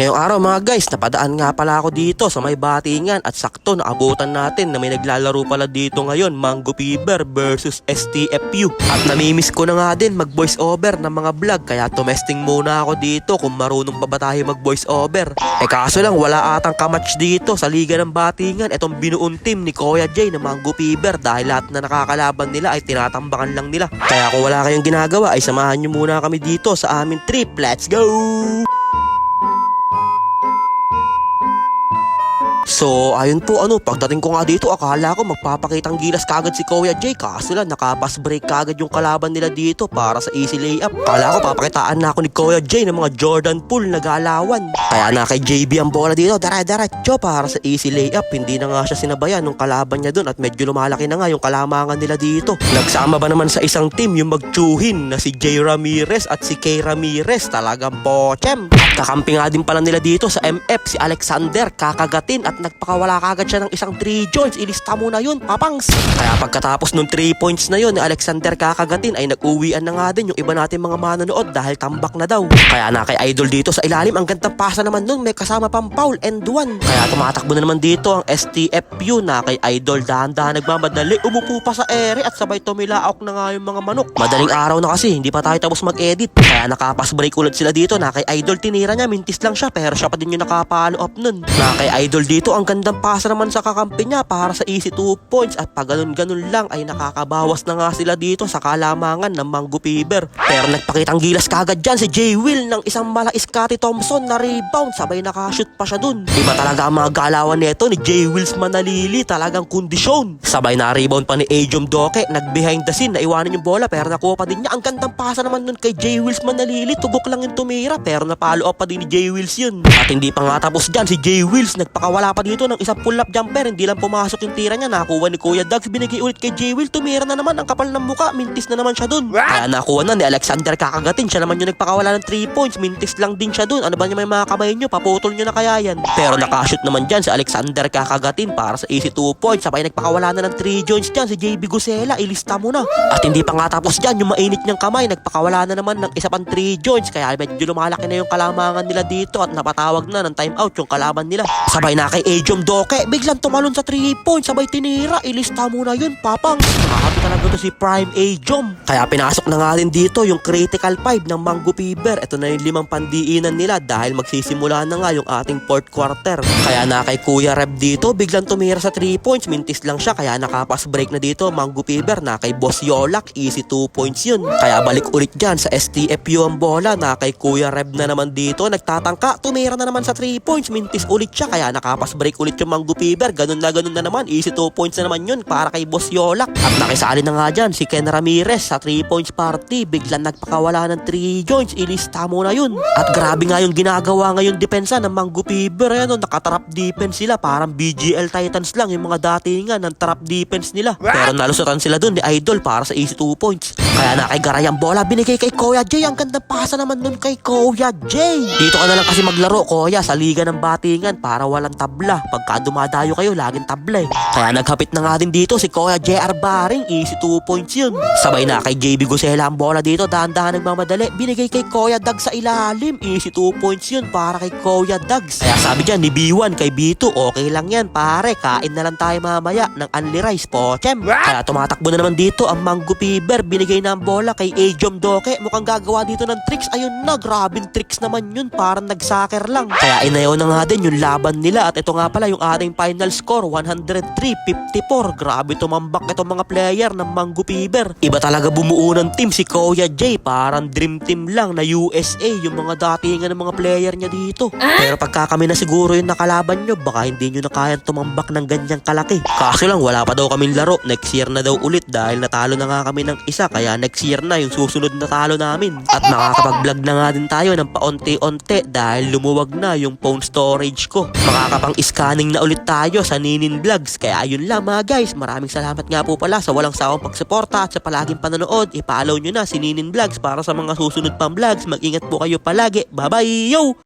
ngayong araw mga guys, napadaan nga pala ako dito sa may Batingan at sakto naabutan natin na may naglalaro pala dito ngayon, Mango Fever versus STFU. At namimiss ko na nga din mag voice over ng mga vlog, kaya tumesting muna ako dito kung marunong pa ba tayo mag voice over. Kaso lang wala atang kamatch dito sa Liga ng Batingan itong binuong team ni Kuya J na Mango Fever, dahil lahat na nakakalaban nila ay tinatambakan lang nila. Kaya kung wala kayong ginagawa ay samahan nyo muna kami dito sa aming trip. Let's go! So ayun po, pagdating ko nga dito akala ko magpapakitang gilas kagad si Kuya J, kaso lang nakapass break kagad yung kalaban nila dito para sa easy layup. Akala ko papakitaan na ako ni Kuya J ng mga Jordan Poole na galawan. Kaya na kay JB ang bola dito, diretso para sa easy layup. Hindi na nga siya sinabayan ng kalaban niya dun at medyo lumalaki na nga yung kalamangan nila dito. Nagsama ba naman sa isang team yung magtsuhin na si J Ramirez at si K Ramirez, talagang pochem. Kakampi nga din pala nila dito sa MF si Alexander Kakagatin at nagpakawala kagad siya ng isang 3 joints. Ilista mo na yun, papangs. Kaya pagkatapos nung 3 points na yun ni Alexander Kakagatin ay nag-uwian na nga din yung iba natin mga manonood dahil tambak na daw. Kaya na kay Idol dito sa ilalim, ang gandang pasa naman nun, may kasama pang foul and 1. Kaya tumatakbo na naman dito ang STFU na kay Idol, dahan-dahan nagmamadali, umupo pa sa ere at sabay tumilaok na nga yung mga manok. Madaling araw na kasi, hindi pa tayo tapos mag-edit. Kaya nakapass break ulit sila dito na kay Idol, tinira niya, mintis lang siya pero siya pa din yung nakapalo up nun. Na kay Idol dito, ang gandang pasa naman sa kakampi niya para sa easy 2 points at pag ganun-ganun lang ay nakakabawas na nga sila dito sa kalamangan ng Mango Fever. Pero nagpakitang gilas kagad dyan si J Will ng isang mala Scottie Thompson na rebound, sabay nakashoot pa siya dun. Iba talaga ang mga galawan nito ni J Wills Manalili, talagang kondisyon. Sabay na rebound pa ni Ajom Doke, nag behind the scene, naiwanan yung bola pero nakuha pa din niya. Ang gandang pasa naman nun kay J Wills Manalili, tugok lang yung tumira pero napalo up pa din ni J Wills yun. At hindi pa nga tapos dyan si J Wills, nagpakawala pa dito ng isang pull-up jumper, hindi lang pumasok yung tira niya, nakuha ni Kuya Dags, binigay ulit kay J Will, tumira na naman, ang kapal ng muka, mintis na naman siya dun. Kaya nakuha na ni Alexander Kakagatin, siya naman yung nagpakawala ng 3 points, mintis lang din siya dun. Ano ba niya may mga kamay nyo, paputol nyo na kaya yan. Pero nakashoot naman dyan si Alexander Kakagatin para sa easy 2 points, sabay nagpakawala na ng 3 joints dyan si JB Gusela, ilista mo na. At hindi pa nga tapos dyan, yung mainit niyang kamay, nagpakawala na naman ng isa pang 3 joints, kaya medyo lumalaki na yung kalamangan nila dito at napatawag na ng timeout yung kalaban nila. Sabay na kay Ajom Doke, biglang tumalon sa 3 points, sabay tinira, ilista mo na yun, papang. Nakakati talaga to si Prime Ajom. Kaya pinasok na nga din dito yung critical 5 ng Mango Fever. Ito na yung 5 pandiinan nila dahil magsisimula na nga yung ating 4th quarter. Kaya na kay Kuya Reb dito, biglang tumira sa 3 points, mintis lang siya, kaya nakapass break na dito Mango Fever. Na kay Boss Yolak, easy 2 points yun. Kaya balik ulit dyan sa STFU ang bola, na kay Kuya Reb na naman dito, nagtatangka, tumira na naman sa 3 points, mintis ulit siya, kaya nakapass break ulit yung Mango Fever. Ganun na naman, easy 2 points na naman yun para kay Boss Yolak. At nakisali na nga dyan si Ken Ramirez sa 3 points party, biglang nagpakawala ng 3 joints, ilista mo na yun. At grabe nga yung ginagawa ngayon depensa ng Mango Fever, nakatrap defense sila, parang BGL Titans lang yung mga datingan ng trap defense nila. Pero nalusutan sila dun ni Idol para sa easy 2 points. Kaya na kay Garay ang bola, binigay kay Kuya J, ang gandang pasa naman nun kay Kuya J. Dito ka na lang kasi maglaro Kuya sa Liga ng Batingan para walang tabla, pagka dumadayo kayo laging tabla eh. Kaya naghapit na nga din dito si Kuya JR Baring, easy 2 points yun. Sabay na kay JB Gusela ang bola dito, dahan-dahan nagmamadali, binigay kay Kuya Dags sa ilalim, easy 2 points yun para kay Kuya Dags. Kaya sabi dyan ni B1 kay B2, okay lang yan pare, kain na lang tayo mamaya ng unli rice, pochem. Kaya tumatakbo na naman dito ang Mango Fever, binigay na ang bola kay Ajom Doke, mukhang gagawa dito ng tricks, ayun na, grabing tricks naman yun, parang nagsaker lang. Kaya inayaw na nga din yung laban nila at ito nga pala yung ating final score, 103-54. Grabe tumambak itong mga player ng Mango Fever. Iba talaga bumuo ng team si Kuya J, parang dream team lang na USA yung mga datingan ng mga player niya dito. Pero pagka kami na siguro yung nakalaban nyo, baka hindi nyo na kayang tumambak ng ganyang kalaki. Kaso lang wala pa daw kaming laro, next year na daw ulit dahil natalo na nga kami ng isa, kaya next year na yung susunod na talo namin. At makakapag-vlog na nga din tayo ng paunti-unti dahil lumuwag na yung phone storage ko. Makakapang-scanning na ulit tayo sa Ninin Vlogs. Kaya ayun lang mga guys, maraming salamat nga po pala sa walang sawang pagsuporta at sa palaging panonood. I-follow nyo na si Ninin Vlogs para sa mga susunod pang vlogs. Mag-ingat po kayo palagi. Bye bye yo!